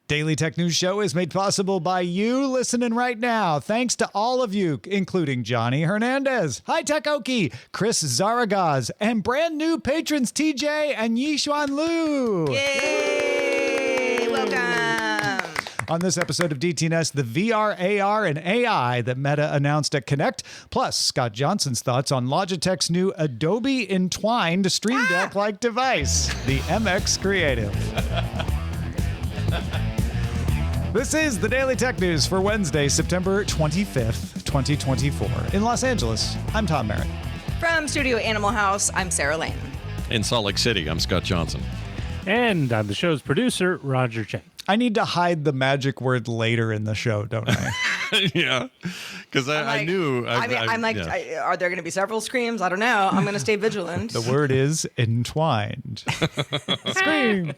Daily Tech News Show is made possible by you listening right now. Thanks to all of you, including Johnny Hernandez, High Tech Oki, Chris Zaragaz, and brand new patrons TJ and Yishuan Lu. Yay! Welcome. On this episode of DTNS, the VR, AR, and AI that Meta announced at Connect, plus Scott Johnson's thoughts on Logitech's new Adobe Entwined Stream Deck-like device, the MX Creative. This is the Daily Tech News for Wednesday, September 25th, 2024. In Los Angeles, I'm Tom Merritt. From Studio Animal House, I'm Sarah Lane. In Salt Lake City, I'm Scott Johnson. And I'm the show's producer, Roger Chang. I need to hide the magic word later in the show, don't I? Yeah, because I knew. are there going to be several screams? I don't know. I'm going to stay vigilant. The word is entwined. Scream.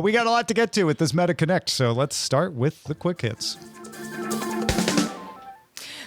We got a lot to get to with this Meta Connect, so let's start with the quick hits.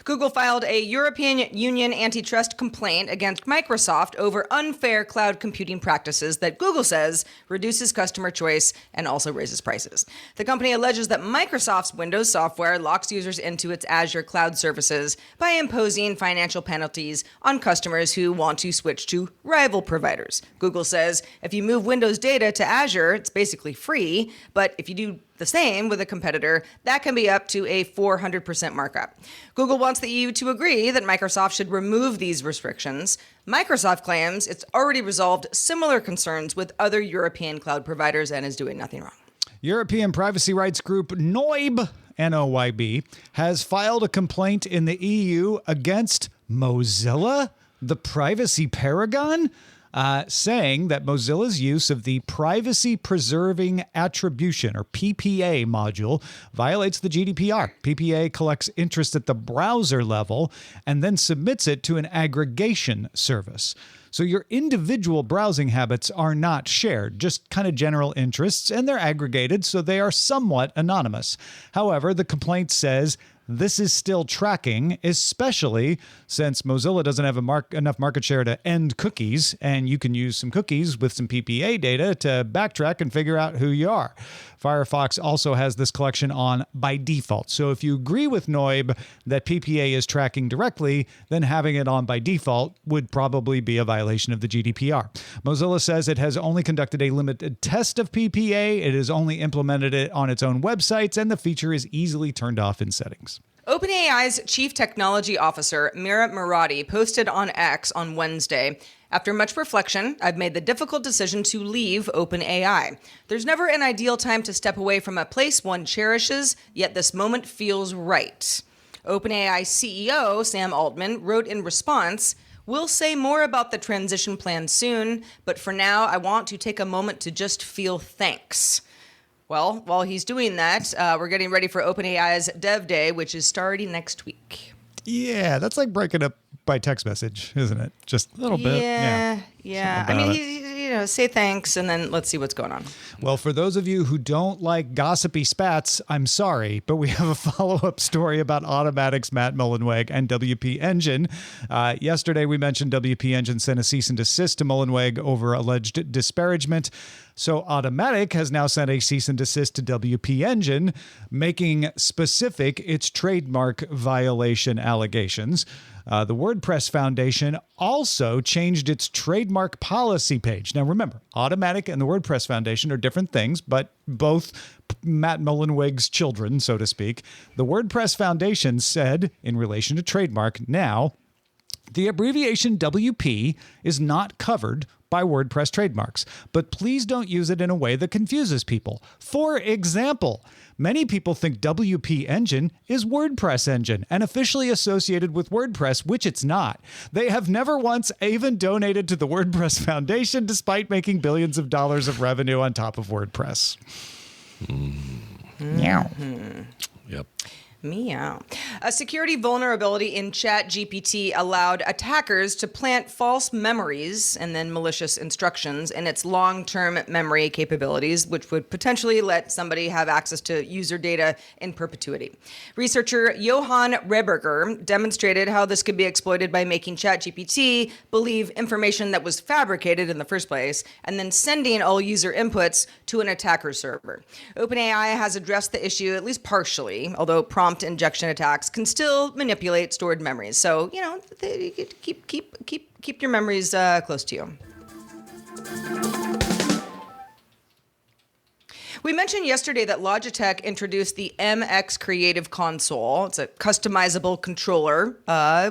Google filed a European Union antitrust complaint against Microsoft over unfair cloud computing practices that Google says reduces customer choice and also raises prices. The company alleges that Microsoft's Windows software locks users into its Azure cloud services by imposing financial penalties on customers who want to switch to rival providers. Google says if you move Windows data to Azure, it's basically free, but if you do the same with a competitor, that can be up to a 400% markup. Google wants the EU to agree that Microsoft should remove these restrictions. Microsoft claims it's already resolved similar concerns with other European cloud providers and is doing nothing wrong. European privacy rights group Noyb, N-O-Y-B, has filed a complaint in the EU against Mozilla, the privacy paragon, saying that Mozilla's use of the Privacy Preserving Attribution, or PPA module, violates the GDPR. PPA collects interest at the browser level and then submits it to an aggregation service. So your individual browsing habits are not shared, just kind of general interests, and they're aggregated, so they are somewhat anonymous. However, the complaint says this is still tracking, especially since Mozilla doesn't have enough market share to end cookies, and you can use some cookies with some PPA data to backtrack and figure out who you are. Firefox also has this collection on by default. So if you agree with Noyb that PPA is tracking directly, then having it on by default would probably be a violation of the GDPR. Mozilla says it has only conducted a limited test of PPA. It has only implemented it on its own websites, and the feature is easily turned off in settings. OpenAI's chief technology officer, Mira Murati, posted on X on Wednesday, "After much reflection, I've made the difficult decision to leave OpenAI. There's never an ideal time to step away from a place one cherishes, yet this moment feels right." OpenAI CEO Sam Altman wrote in response, "We'll say more about the transition plan soon, but for now, I want to take a moment to just feel thanks." Well, while he's doing that, we're getting ready for OpenAI's Dev Day, which is starting next week. Yeah, that's like breaking up by text message, isn't it? Just a little bit. Yeah. I mean, say thanks, and then let's see what's going on. Well, for those of you who don't like gossipy spats, I'm sorry, but we have a follow-up story about Automatic's Matt Mullenweg and WP Engine. Yesterday, we mentioned WP Engine sent a cease and desist to Mullenweg over alleged disparagement. So Automatic has now sent a cease and desist to WP Engine, making specific its trademark violation allegations. The WordPress Foundation also changed its trademark policy page. Now, remember, Automatic and the WordPress Foundation are different things, but both Matt Mullenweg's children, so to speak. The WordPress Foundation said, in relation to trademark, now, the abbreviation WP is not covered by WordPress trademarks, but please don't use it in a way that confuses people. For example, many people think WP Engine is WordPress Engine and officially associated with WordPress, which it's not. They have never once even donated to the WordPress Foundation, despite making billions of dollars of revenue on top of WordPress. Mm. Meow. Yep. Meow. A security vulnerability in ChatGPT allowed attackers to plant false memories and then malicious instructions in its long-term memory capabilities, which would potentially let somebody have access to user data in perpetuity. Researcher Johan Reberger demonstrated how this could be exploited by making ChatGPT believe information that was fabricated in the first place and then sending all user inputs to an attacker server. OpenAI has addressed the issue at least partially, although prompt injection attacks can still manipulate stored memories. So, keep your memories close to you. We mentioned yesterday that Logitech introduced the MX Creative Console. It's a customizable controller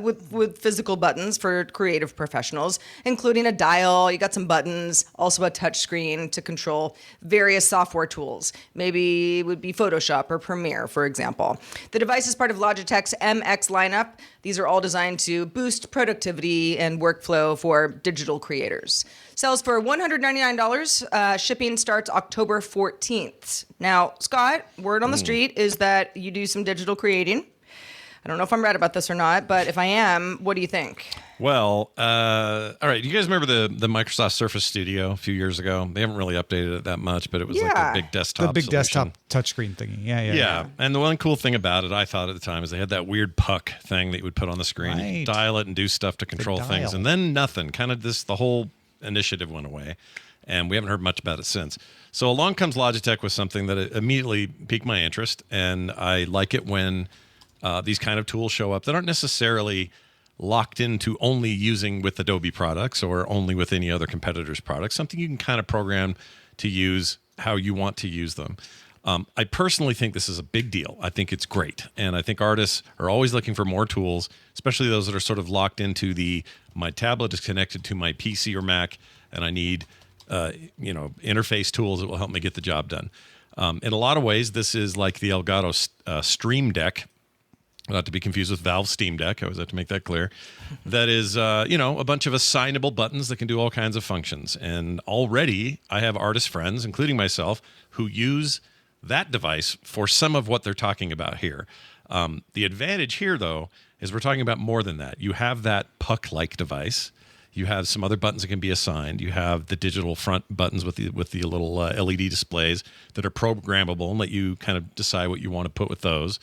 with physical buttons for creative professionals, including a dial. You got some buttons, also a touch screen to control various software tools. Maybe it would be Photoshop or Premiere, for example. The device is part of Logitech's MX lineup. These are all designed to boost productivity and workflow for digital creators. Sells for $199. Shipping starts October 14th. Now, Scott, word on the street is that you do some digital creating. I don't know if I'm right about this or not, but if I am, what do you think? Well, all right. You guys remember the Microsoft Surface Studio a few years ago? They haven't really updated it that much, but it was like a big desktop The big solution. desktop touchscreen thingy. Yeah. And the one cool thing about it, I thought at the time, is they had that weird puck thing that you would put on the screen. Right. You dial it and do stuff to control things. dial. And then nothing. Kind of the whole initiative went away. And we haven't heard much about it since. So along comes Logitech with something that immediately piqued my interest. And I like it when these kind of tools show up that aren't necessarily locked into only using with Adobe products or only with any other competitor's products, something you can kind of program to use how you want to use them. I personally think this is a big deal. I think it's great. And I think artists are always looking for more tools, especially those that are sort of locked into my tablet is connected to my PC or Mac, and I need interface tools that will help me get the job done. In a lot of ways, this is like the Elgato Stream Deck, not to be confused with Valve Steam Deck. I always have to make that clear. That is, a bunch of assignable buttons that can do all kinds of functions. And already I have artist friends, including myself, who use that device for some of what they're talking about here. The advantage here, though, is we're talking about more than that. You have that puck-like device. You have some other buttons that can be assigned. You have the digital front buttons with the little LED displays that are programmable and let you kind of decide what you want to put with those.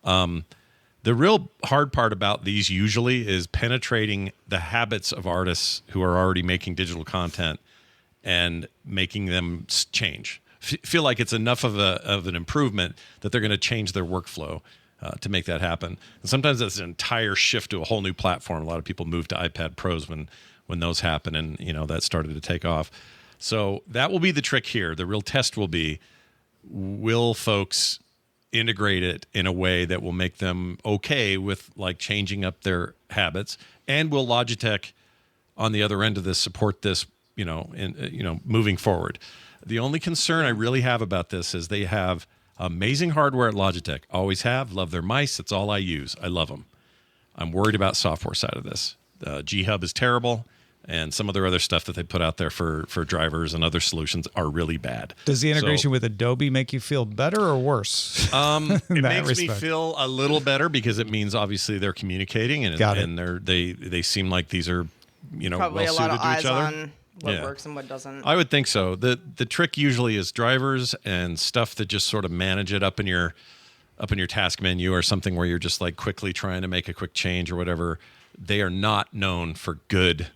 The real hard part about these usually is penetrating the habits of artists who are already making digital content and making them change. Feel like it's enough of an improvement that they're going to change their workflow to make that happen. And sometimes that's an entire shift to a whole new platform. A lot of people move to iPad Pros when those happen, and that started to take off. So that will be the trick here. The real test will be, will folks integrate it in a way that will make them okay with like changing up their habits, and will Logitech on the other end of this support this moving forward. The only concern I really have about this is they have amazing hardware at Logitech, always have, love their mice, that's all I use, I love them. I'm worried about software side of this. G-Hub is terrible, and some of their other stuff that they put out there for drivers and other solutions are really bad. Does the integration with Adobe make you feel better or worse? It makes me feel a little better because it means obviously they're communicating and they seem like these are probably well a lot suited of to eyes each other. on what works and what doesn't. I would think so. The trick usually is drivers and stuff that just sort of manage it up in your task menu or something where you're just like quickly trying to make a quick change or whatever. They are not known for good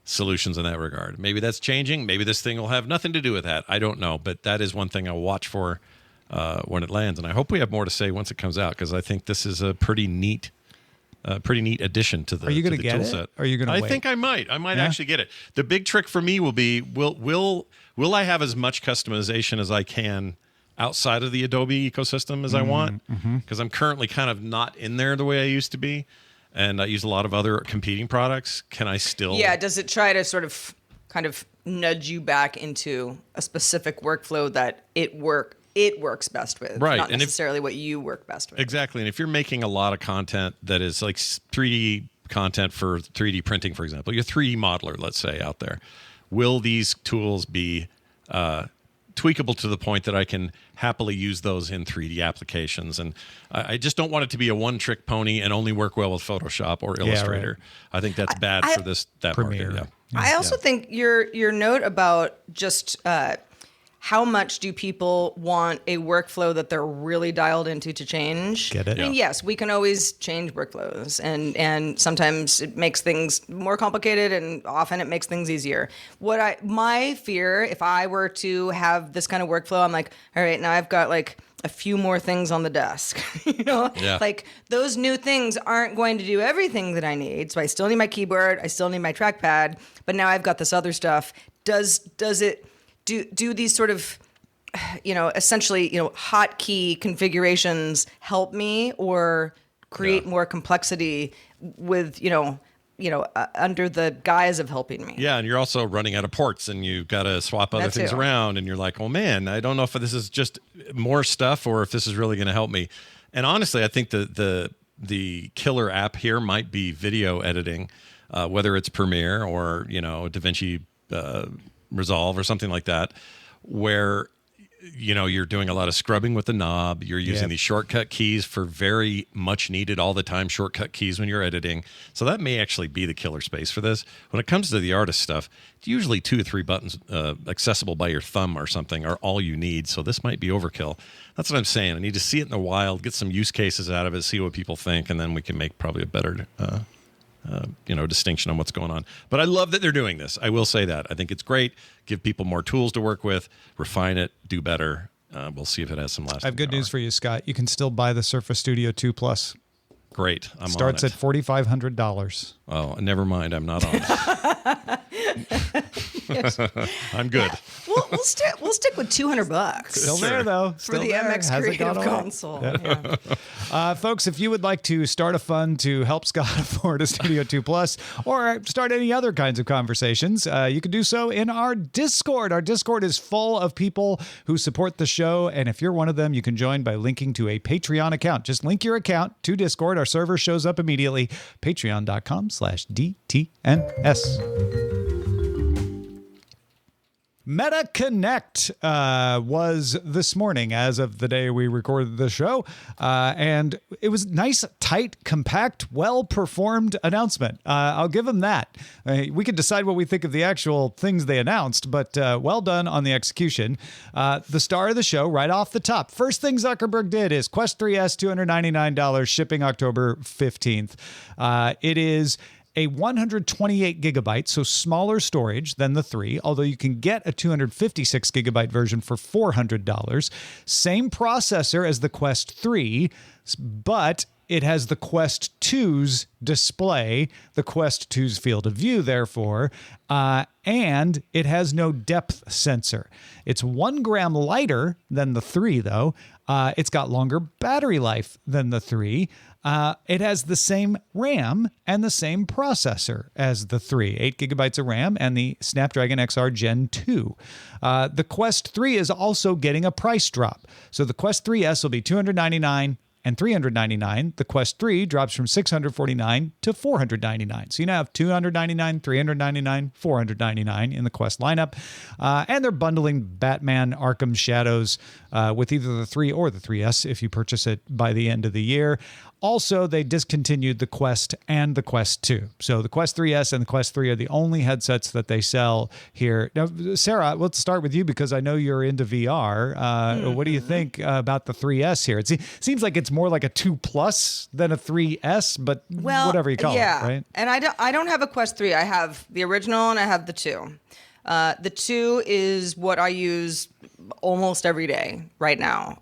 solutions in that regard. Maybe that's changing. Maybe this thing will have nothing to do with that. I don't know, but that is one thing I'll watch for when it lands. And I hope we have more to say once it comes out, because I think this is a pretty neat addition to the. Are you going to get tool it? set. Or are you going to? I think I might. I might actually get it. The big trick for me will be will I have as much customization as I can outside of the Adobe ecosystem as I want? Because I'm currently kind of not in there the way I used to be. And I use a lot of other competing products. Can I still? Yeah. Does it try to sort of kind of nudge you back into a specific workflow that it works best with, right? Not and necessarily what you work best with. Exactly. And if you're making a lot of content that is like 3D content for 3D printing, for example, your 3D modeler, let's say, out there, will these tools be tweakable to the point that I can happily use those in 3D applications. And I just don't want it to be a one-trick pony and only work well with Photoshop or Illustrator. right. I think that's bad for that Premiere. market. I also think your note about just how much do people want a workflow that they're really dialed into to change? Get it? I mean, yes, we can always change workflows, and sometimes it makes things more complicated, and often it makes things easier. My fear, if I were to have this kind of workflow, I'm like, all right, now I've got like a few more things on the desk. Yeah. Like those new things aren't going to do everything that I need. So I still need my keyboard, I still need my trackpad, but now I've got this other stuff. Does it do these sort of, essentially, hotkey configurations help me or create more complexity with, under the guise of helping me? Yeah, and you're also running out of ports, and you've got to swap other That things too. around, and you're like, well, man, I don't know if this is just more stuff or if this is really going to help me. And honestly, I think the killer app here might be video editing, whether it's Premiere or DaVinci Resolve or something like that, where you're doing a lot of scrubbing with the knob. You're using these shortcut keys for very much needed all the time shortcut keys when you're editing. So that may actually be the killer space for this. When it comes to the artist stuff, it's usually 2 or 3 buttons accessible by your thumb or something are all you need. So this might be overkill. That's what I'm saying. I need to see it in the wild, get some use cases out of it, see what people think, and then we can make probably a better distinction on what's going on. But I love that they're doing this. I will say that. I think it's great. Give people more tools to work with, refine it, do better. We'll see if it has some lasting I have good power. news for you, Scott. You can still buy the Surface Studio 2 Plus. Great. I'm Starts on at it. $4,500. Oh, never mind. I'm not on it. I'm good. We'll stick with $200 Still there, though. for Still the there. MX Hasn't Creative gone away. Console. Yeah. Folks, if you would like to start a fund to help Scott afford a Studio 2 Plus or start any other kinds of conversations, you can do so in our Discord. Our Discord is full of people who support the show, and if you're one of them, you can join by linking to a Patreon account. Just link your account to Discord. Our server shows up immediately. Patreon.com/DTNS. Meta Connect was this morning as of the day we recorded the show. And it was nice, tight, compact, well-performed announcement. I'll give them that. We can decide what we think of the actual things they announced, but well done on the execution. The star of the show right off the top. First thing Zuckerberg did is Quest 3S, $299, shipping October 15th. It is a 128 gigabyte, so smaller storage than the 3, although you can get a 256 gigabyte version for $400. Same processor as the Quest 3, but it has the Quest 2's display, the Quest 2's field of view, therefore, and it has no depth sensor. It's 1 gram lighter than the 3, though. It's got longer battery life than the 3. It has the same RAM and the same processor as the 3, 8 gigabytes of RAM and the Snapdragon XR Gen 2. The Quest 3 is also getting a price drop. So the Quest 3S will be $299 and $399. The Quest 3 drops from $649 to $499. So you now have $299, $399, $499 in the Quest lineup. And they're bundling Batman Arkham Shadows with either the 3 or the 3S if you purchase it by the end of the year. Also, they discontinued the Quest and the Quest 2. So the Quest 3S and the Quest 3 are the only headsets that they sell here. Now, Sarah, let's start with you because I know you're into VR. What do you think about the 3S here? It seems like it's more like a 2 Plus than a 3S, but whatever you call it, right? And I don't have a Quest 3. I have the original and I have the 2. The 2 is what I use almost every day right now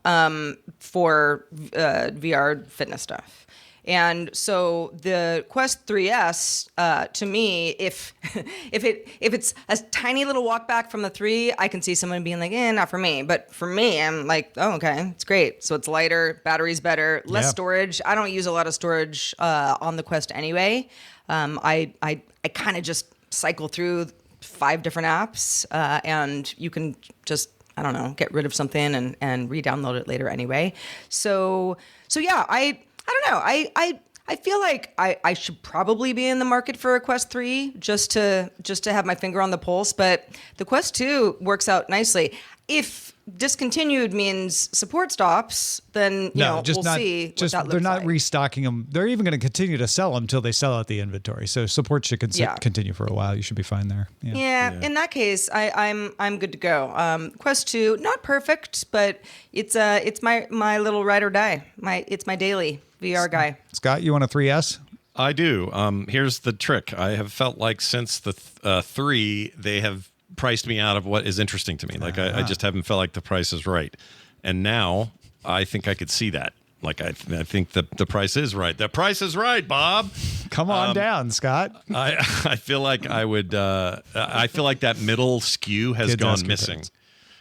for VR fitness stuff. And so the Quest 3S, to me, if it's a tiny little walk back from the 3, I can see someone being like, not for me. But for me, I'm like, oh, okay, it's great. So it's lighter, battery's better, less storage. I don't use a lot of storage on the Quest anyway. I kind of just cycle through 5 different apps, and you can just, I don't know, get rid of something and re-download it later anyway. So yeah, I don't know. I feel like I should probably be in the market for a Quest 3 just to have my finger on the pulse, but the Quest 2 works out nicely. if discontinued means support stops, then we'll see what that looks they're not like. restocking them. They're even going to continue to sell them until they sell out the inventory. So support should continue for a while. You should be fine there. Yeah. In that case, I'm good to go. Quest 2, not perfect, but it's my little ride or die. It's my daily VR guy. Scott, you want a 3S? I do. Here's the trick. I have felt like since the 3, they have priced me out of what is interesting to me. Like I just haven't felt like the price is right. And now I think I could see that. Like I think the price is right. The price is right, Bob. Come on down, Scott. I feel like I would. I feel like that middle skew has Kids gone asking missing. parents.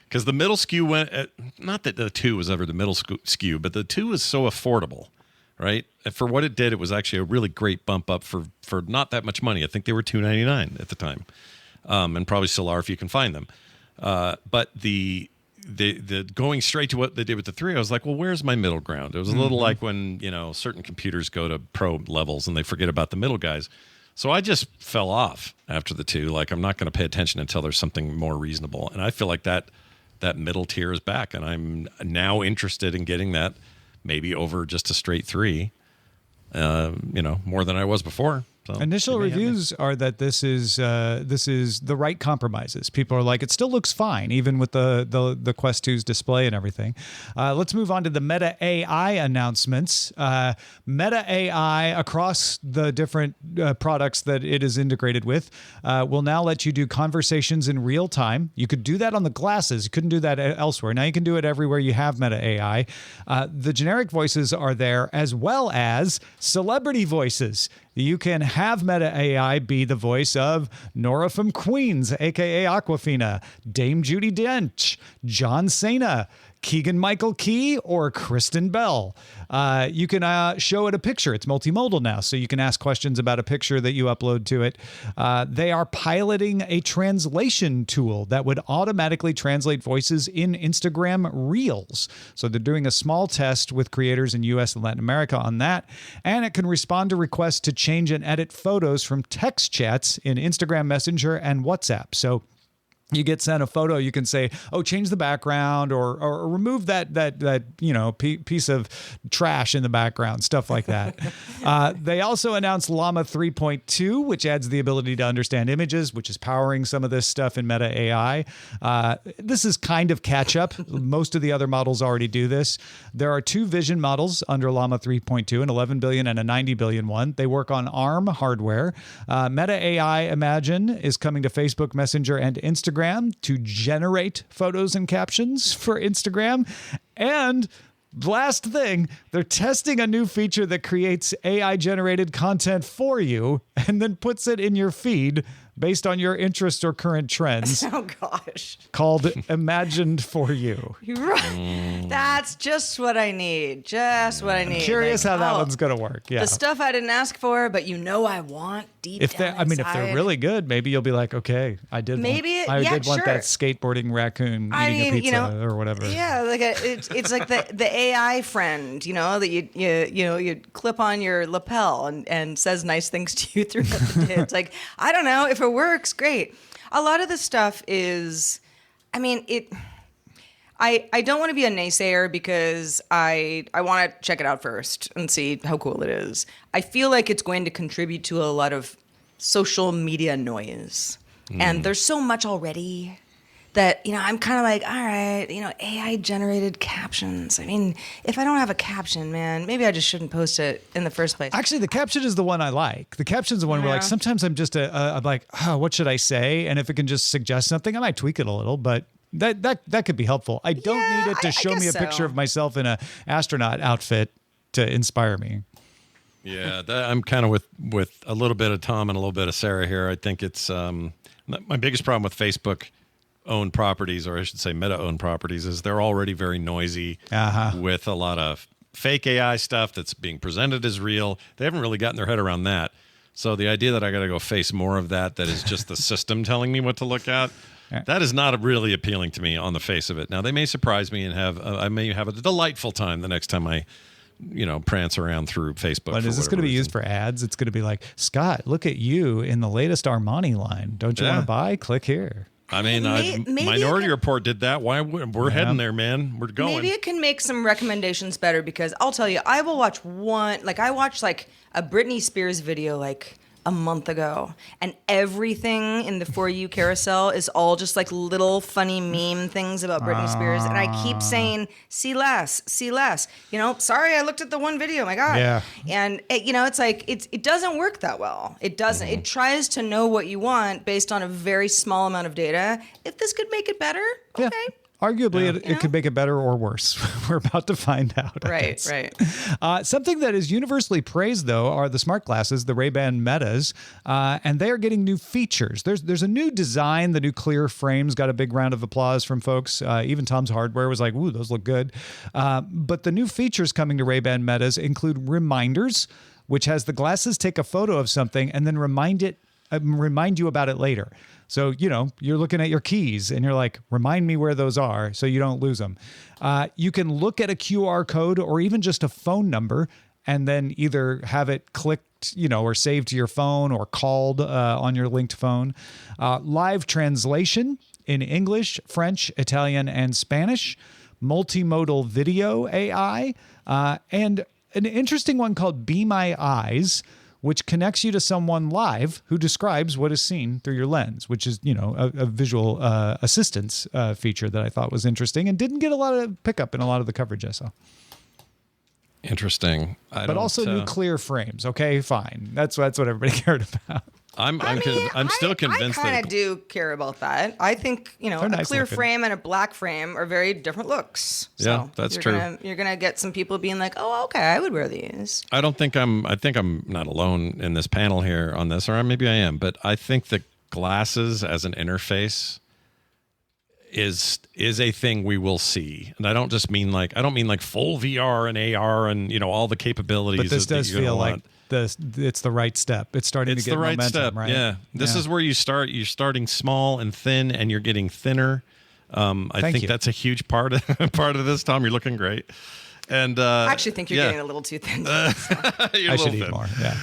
Because the middle skew went. Not that the 2 was ever the middle skew, but the 2 was so affordable, right? And for what it did, it was actually a really great bump up for not that much money. I think they were $299 at the time. And probably still are if you can find them. But the going straight to what they did with the 3, I was like, well, where's my middle ground? It was a little like when certain computers go to pro levels and they forget about the middle guys. So I just fell off after the 2. Like I'm not going to pay attention until there's something more reasonable. And I feel like that middle tier is back, and I'm now interested in getting that maybe over just a straight 3. More than I was before. So Initial reviews are that this is the right compromises. People are like, it still looks fine, even with the Quest 2's display and everything. Let's move on to the Meta AI announcements. Meta AI, across the different products that it is integrated with, will now let you do conversations in real time. You could do that on the glasses. You couldn't do that elsewhere. Now you can do it everywhere you have Meta AI. The generic voices are there, as well as celebrity voices. You can have Meta AI be the voice of Nora from Queens, a.k.a. Aquafina, Dame Judi Dench, John Cena, Keegan-Michael Key, or Kristen Bell. You can show it a picture. It's multimodal now, so you can ask questions about a picture that you upload to it. They are piloting a translation tool that would automatically translate voices in Instagram Reels. So they're doing a small test with creators in US and Latin America on that, and it can respond to requests to change and edit photos from text chats in Instagram Messenger and WhatsApp. So you get sent a photo, you can say, oh, change the background or remove that piece of trash in the background, stuff like that. They also announced Llama 3.2, which adds the ability to understand images, which is powering some of this stuff in Meta AI. This is kind of catch up. Most of the other models already do this. There are 2 vision models under Llama 3.2, an 11 billion and a 90 billion one. They work on ARM hardware. Meta AI Imagine is coming to Facebook Messenger and Instagram to generate photos and captions for Instagram. And last thing, they're testing a new feature that creates AI-generated content for you and then puts it in your feed based on your interest or current trends. Oh, gosh. Called Imagined for You. You're right. That's just what I need. Just what I need. Curious how that one's going to work. Yeah. The stuff I didn't ask for, but I want deep down if they're really good, maybe you'll be like, okay, I did want that skateboarding raccoon eating a pizza or whatever. Yeah, like it's like the AI friend, that you clip on your lapel and says nice things to you throughout the day. It's like, I don't know, if it works, great. A lot of this stuff is, I don't want to be a naysayer because I want to check it out first and see how cool it is. I feel like it's going to contribute to a lot of social media noise. And there's so much already that, I'm kind of like, all right, AI generated captions. If I don't have a caption, man, maybe I just shouldn't post it in the first place. Actually, the caption is the one I like. The caption's the one where, like, sometimes I'm just I'm like, oh, what should I say? And if it can just suggest something, I might tweak it a little, but that could be helpful. I don't need it to show me a picture of myself in a astronaut outfit to inspire me. Yeah, I'm kind of with a little bit of Tom and a little bit of Sarah here. I think it's my biggest problem with Facebook-owned properties, or I should say Meta-owned properties, is they're already very noisy with a lot of fake AI stuff that's being presented as real. They haven't really gotten their head around that. So the idea that I got to go face more of that is just the system telling me what to look at, that is not really appealing to me on the face of it. Now, they may surprise me and I may have a delightful time the next time I prance around through Facebook. But is this going to be used for ads? It's going to be like, Scott, look at you in the latest Armani line. Don't you want to buy? Click here. I mean, Maybe Minority it can- Report did that. Why we're heading there, man? We're going. Maybe it can make some recommendations better because I'll tell you, I will watch one. Like I watched like a Britney Spears video like a month ago, and everything in the For You carousel is all just like little funny meme things about Britney Spears, and I keep saying, "See less, see less." You know, sorry, I looked at the one video. My God. Yeah. And you know, it's like it doesn't work that well. It doesn't. It tries to know what you want based on a very small amount of data. If this could make it better, okay. Yeah. Arguably, it could make it better or worse. We're about to find out. I Right, guess. right. Something that is universally praised, though, are the smart glasses, the Ray-Ban Metas, and they are getting new features. There's a new design. The new clear frames got a big round of applause from folks. Even Tom's Hardware was like, "Ooh, those look good." But the new features coming to Ray-Ban Metas include reminders, which has the glasses take a photo of something and then remind you about it later. So, you know, you're looking at your keys and you're like, remind me where those are so you don't lose them. You can look at a QR code or even just a phone number and then either have it clicked, you know, or saved to your phone or called on your linked phone. Live translation in English, French, Italian, and Spanish. Multimodal video AI. And an interesting one called Be My Eyes, which connects you to someone live who describes what is seen through your lens, which is, you know, a visual assistance feature that I thought was interesting and didn't get a lot of pickup in a lot of the coverage I saw. Interesting. But also new clear frames. Okay, fine. That's what everybody cared about. I'm still convinced I kind that of do care about that. I think, you know, They're a nice clear looking. frame and a black frame are very different looks. So Yeah, that's you're true. You're gonna get some people being like, "Oh, okay, I would wear these." I think I'm not alone in this panel here on this, or maybe I am, but I think that glasses as an interface is a thing we will see. And I don't mean like full VR and AR and, you know, all the capabilities. But this that does you're gonna feel want. like it's the right step. It's starting It's to get the right momentum, step. right? Yeah. This is where you start. You're starting small and thin, and you're getting thinner. I Thank think you. that's a huge part of this. Tom, you're looking great. And I actually think you're yeah. getting a little too thin. You're a I little should eat thin. more. Yeah.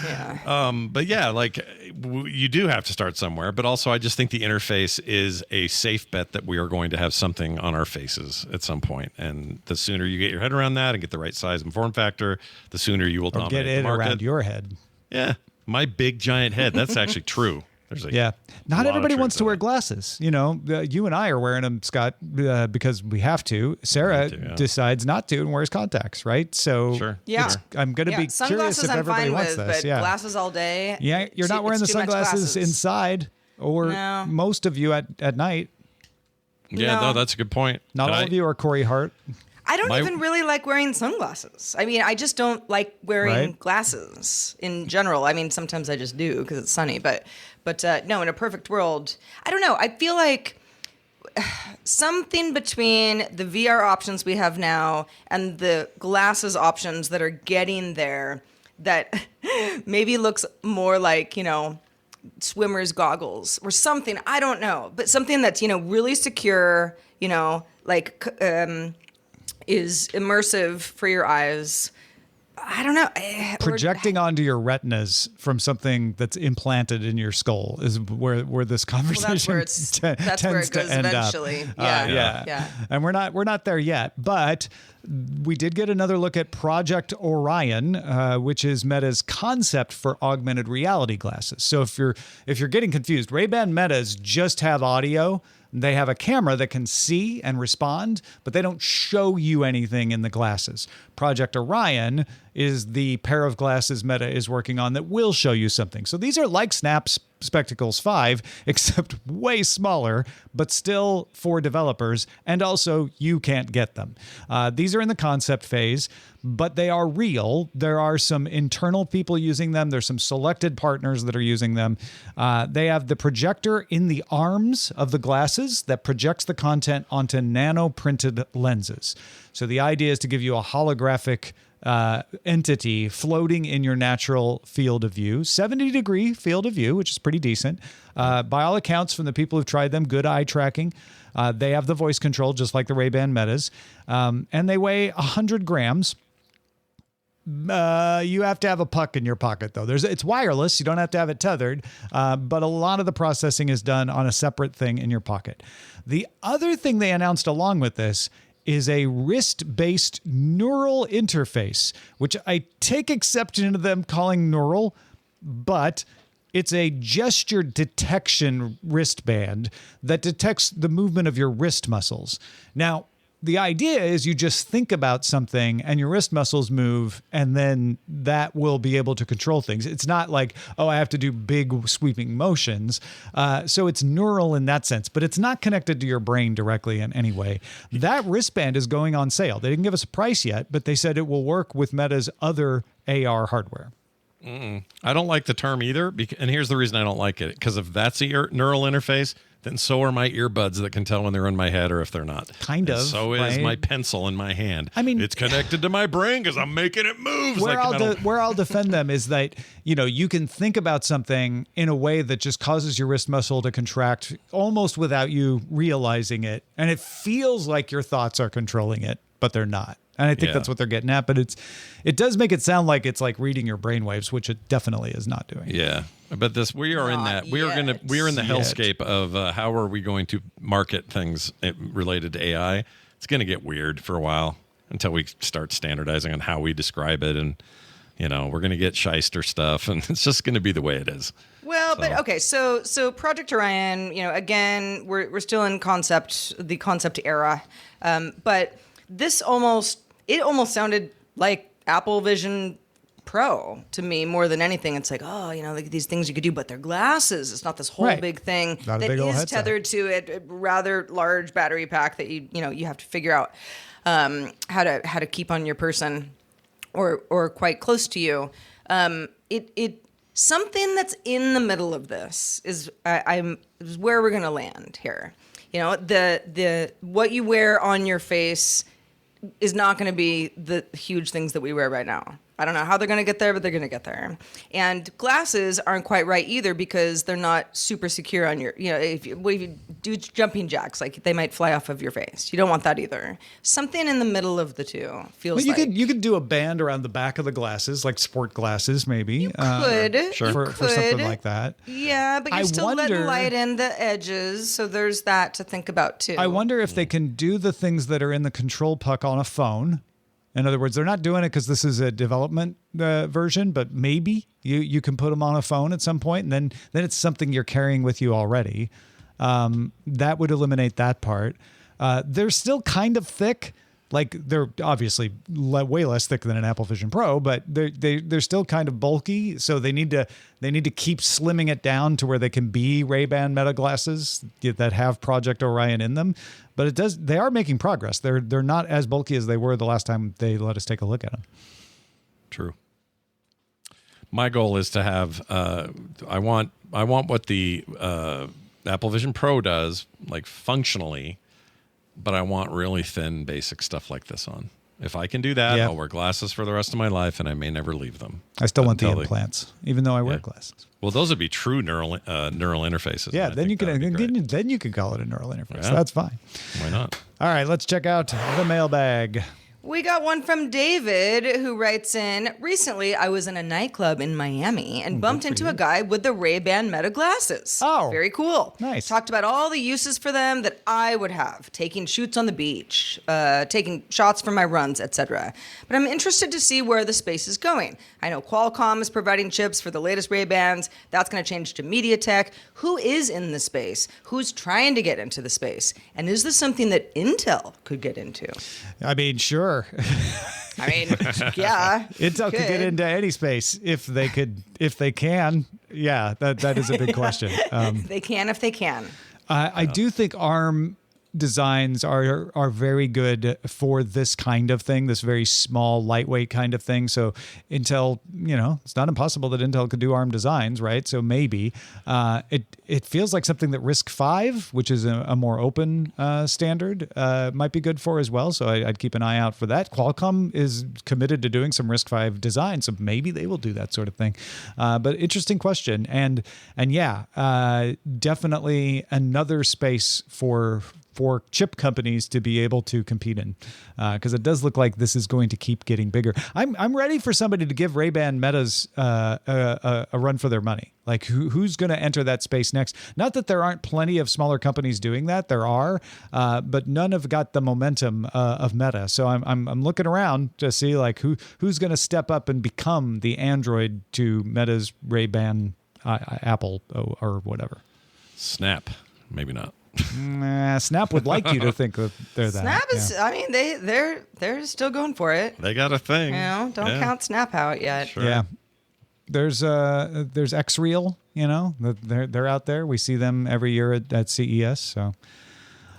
Yeah. But yeah, like you do have to start somewhere. But also, I just think the interface is a safe bet that we are going to have something on our faces at some point. And the sooner you get your head around that and get the right size and form factor, the sooner you will Or dominate get the it market. around your head. Yeah, my big giant head. That's actually true. There's a Yeah. Not lot of everybody truth wants to in wear it. glasses. You know, you and I are wearing them, Scott, because we have to. Sarah have to, yeah. decides not to and wears contacts, right? So Sure. Yeah. I'm going to Yeah, be curious sunglasses if I'm everybody fine wants with, this. but Yeah. glasses all day. Yeah, you're not wearing the it's too much sunglasses glasses. inside or No. most of you at night. Yeah, No. no, that's a good point. Not And all of you are Corey Hart. I don't My- even really like wearing sunglasses. I mean, I just don't like wearing Right. glasses in general. I mean, sometimes I just do because it's sunny. But no, in a perfect world, I don't know. I feel like something between the VR options we have now and the glasses options that are getting there that maybe looks more like, you know, swimmer's goggles or something. I don't know. But something that's, you know, really secure, you know, like is immersive for your eyes. I don't know. Projecting onto your retinas from something that's implanted in your skull is where this conversation that's where it's- that's where tends it to goes end eventually. up. Yeah. Yeah. And we're not there yet, but we did get another look at Project Orion, which is Meta's concept for augmented reality glasses. So if you're getting confused, Ray-Ban Metas just have audio. They have a camera that can see and respond, but they don't show you anything in the glasses. Project Orion is the pair of glasses Meta is working on that will show you something. So these are like Snap's Spectacles 5, except way smaller, but still for developers, and also you can't get them. These are in the concept phase, but they are real. There are some internal people using them. There's some selected partners that are using them. They have the projector in the arms of the glasses that projects the content onto nano-printed lenses. So the idea is to give you a holographic entity floating in your natural field of view, 70-degree field of view, which is pretty decent. By all accounts, from the people who've tried them, good eye tracking. They have the voice control, just like the Ray-Ban Metas. And they weigh 100 grams. You have to have a puck in your pocket, though. It's wireless. You don't have to have it tethered, but a lot of the processing is done on a separate thing in your pocket. The other thing they announced along with this is a wrist-based neural interface, which I take exception to them calling neural, but it's a gesture detection wristband that detects the movement of your wrist muscles. Now, the idea is you just think about something and your wrist muscles move, and then that will be able to control things. It's not like, oh, I have to do big sweeping motions. So it's neural in that sense, but it's not connected to your brain directly in any way. That wristband is going on sale. They didn't give us a price yet, but they said it will work with Meta's other AR hardware. I don't like the term either. And here's the reason I don't like it. Because if that's a neural interface, then so are my earbuds that can tell when they're in my head or if they're not. Kind of. And so is right? my pencil in my hand. I mean, it's connected to my brain because I'm making it move. Where I'll defend them is that, you can think about something in a way that just causes your wrist muscle to contract almost without you realizing it. And it feels like your thoughts are controlling it, but they're not. And I think that's what they're getting at. But it does make it sound like it's like reading your brainwaves, which it definitely is not doing. Yeah. But we are in the hellscape of how are we going to market things related to AI. It's going to get weird for a while until we start standardizing on how we describe it, and we're going to get shyster stuff, and it's just going to be the way it is. Well, but okay, so Project Orion, again, we're still in the concept era, but this almost sounded like Apple Vision Pro to me more than anything. It's like, like these things you could do, but they're glasses. It's not this whole big thing Not that big old is headset. tethered to a rather large battery pack that you have to figure out how to keep on your person or quite close to you. It something that's in the middle of this is where we're gonna land here. The what you wear on your face is not going to be the huge things that we wear right now. I don't know how they're going to get there, but they're going to get there. And glasses aren't quite right either because they're not super secure on your, if you do jumping jacks, like they might fly off of your face. You don't want that either. Something in the middle of the two feels like. You could do a band around the back of the glasses, like sport glasses, maybe. You could. For something like that. Yeah, but you're still letting light in the edges, so there's that to think about too. I wonder if they can do the things that are in the control puck on a phone. In other words, they're not doing it because this is a development version, but maybe you can put them on a phone at some point, and then it's something you're carrying with you already. That would eliminate that part. They're still kind of thick. Like they're obviously way less thick than an Apple Vision Pro, but they're still kind of bulky. So they need to keep slimming it down to where they can be Ray-Ban Meta glasses that have Project Orion in them. But they are making progress. They're not as bulky as they were the last time they let us take a look at them. True. My goal is to have. I want what the Apple Vision Pro does, like functionally. But I want really thin, basic stuff like this on. If I can do that, I'll wear glasses for the rest of my life, and I may never leave them. I still want the implants, even though I wear glasses. Well, those would be true neural interfaces. Yeah, then you can call it a neural interface. Yeah. That's fine. Why not? All right, let's check out the mailbag. We got one from David who writes in, recently I was in a nightclub in Miami and bumped into a guy with the Ray-Ban Meta glasses. Oh. Very cool. Nice. Talked about all the uses for them that I would have, taking shoots on the beach, taking shots from my runs, etc. But I'm interested to see where the space is going. I know Qualcomm is providing chips for the latest Ray-Bans. That's going to change to MediaTek. Who is in the space? Who's trying to get into the space? And is this something that Intel could get into? I mean, sure. I mean, yeah. Intel could get into any space if they can. Yeah, that is a big question. They can if they can. I do think ARM designs are very good for this kind of thing, this very small, lightweight kind of thing. So Intel, it's not impossible that Intel could do ARM designs, right? So maybe it feels like something that RISC-V, which is a more open standard, might be good for as well. So I'd keep an eye out for that. Qualcomm is committed to doing some RISC-V design, so maybe they will do that sort of thing. But interesting question, and yeah, definitely another space for for chip companies to be able to compete in, because it does look like this is going to keep getting bigger. I'm ready for somebody to give Ray-Ban Metas a run for their money. Like who's going to enter that space next? Not that there aren't plenty of smaller companies doing that. There are, but none have got the momentum of Meta. So I'm looking around to see like who's going to step up and become the Android to Meta's Ray-Ban Apple or whatever. Snap, maybe not. Snap would like you to think that they're that. Snap is. I mean, they're still going for it. They got a thing. Don't count Snap out yet. Sure. Yeah. There's XReal, they're out there. We see them every year at CES. So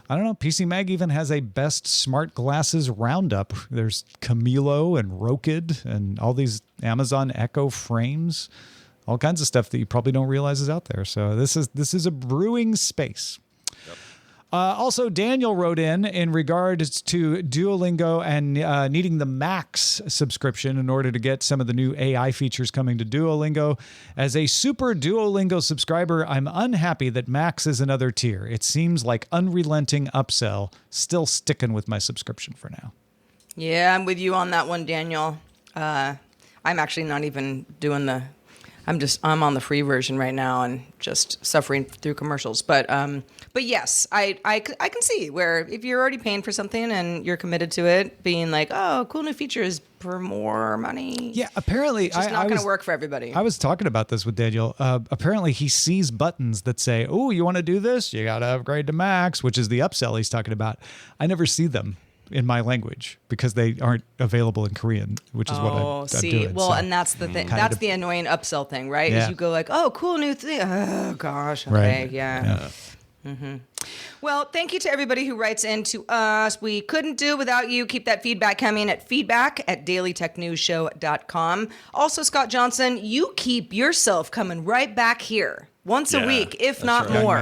I don't know. PC Mag even has a best smart glasses roundup. There's Camilo and Rokid and all these Amazon Echo frames, all kinds of stuff that you probably don't realize is out there. So this is a brewing space. Also, Daniel wrote in regards to Duolingo and needing the Max subscription in order to get some of the new AI features coming to Duolingo. As a super Duolingo subscriber, I'm unhappy that Max is another tier. It seems like unrelenting upsell. Still sticking with my subscription for now. Yeah, I'm with you on that one, Daniel. I'm actually not even doing I'm on the free version right now and just suffering through commercials. But yes, I can see where if you're already paying for something and you're committed to it, being like, oh, cool new features for more money. Yeah, apparently it's just not going to work for everybody. I was talking about this with Daniel. Apparently he sees buttons that say, oh, you want to do this? You got to upgrade to Max, which is the upsell he's talking about. I never see them in my language because they aren't available in Korean, which is what I'm doing. Well, so, and that's the thing. That's the annoying upsell thing, right? Yeah. Is you go like, oh, cool new thing. Oh, gosh. Okay. Right. Yeah. Mm-hmm. Well, thank you to everybody who writes in to us. We couldn't do without you. Keep that feedback coming at feedback@dailytechnewsshow.com. Also, Scott Johnson, you keep yourself coming right back here once a week, if not right. more.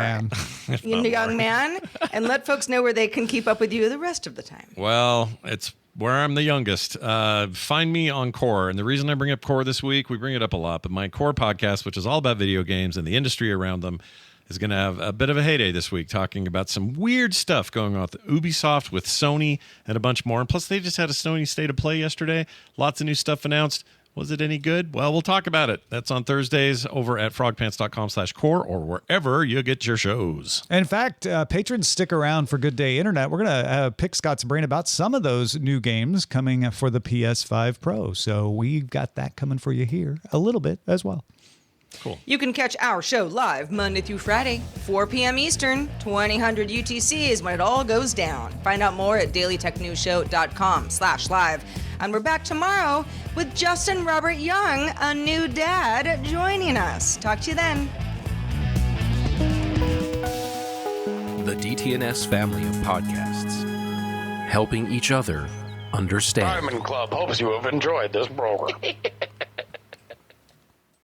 Young man. And let folks know where they can keep up with you the rest of the time. Well, it's where I'm the youngest. Find me on Core. And the reason I bring up Core this week, we bring it up a lot, but my Core podcast, which is all about video games and the industry around them, is going to have a bit of a heyday this week, talking about some weird stuff going on with Ubisoft, with Sony, and a bunch more. And plus, they just had a Sony State of Play yesterday. Lots of new stuff announced. Was it any good? Well, we'll talk about it. That's on Thursdays over at frogpants.com/core or wherever you get your shows. In fact, patrons stick around for Good Day Internet. We're going to pick Scott's brain about some of those new games coming for the PS5 Pro. So we've got that coming for you here a little bit as well. Cool. You can catch our show live Monday through Friday, 4 p.m. Eastern, 2000 UTC is when it all goes down. Find out more at dailytechnewsshow.com/live. And we're back tomorrow with Justin Robert Young, a new dad, joining us. Talk to you then. The DTNS family of podcasts, helping each other understand. Diamond Club hopes you have enjoyed this program.